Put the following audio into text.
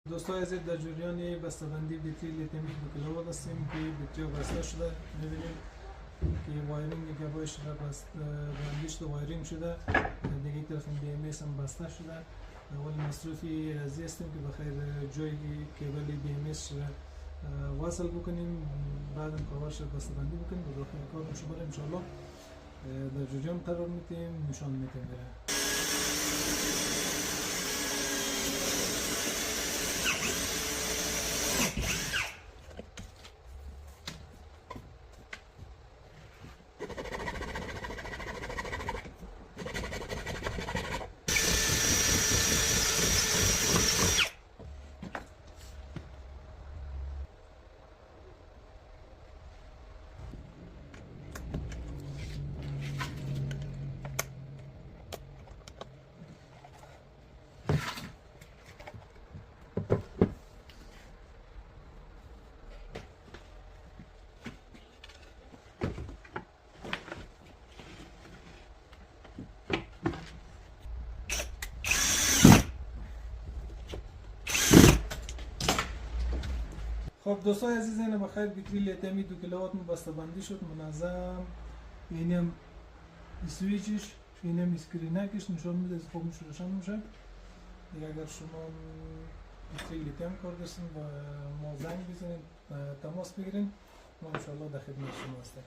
دوستای عزیز در جریان بسته‌بندی بطری لیتیمی 2 کیلووات هستیم که بطری بسته شده. می‌بینیم که وایرینگ گبایش را بندی شده، وایرینگ شده. دیگه یک طرف بی ام اس هم بسته شده. اول مصرفی ازی هستیم که بخیر جایی کیبل بی ام اس وصل بکنیم، بعدم کاورش بسته‌بندی بکنیم و داخل کار شما ان شاء الله در جریان قرار میدیم، نشان میدیم. خب دوستای عزیز، این بخیر بطری لیتیمی 2 کیلووات بسته‌بندی شد منظم. یعنی هم سویچش، این هم اسکرینکش نشان میده از خودش روشن میشه. دیگه اگر شما بطری لیتیم کار داشتین و ما زنگ بزنید، تماس بگیرین، ما ان شاء الله در خدمت شما هستیم.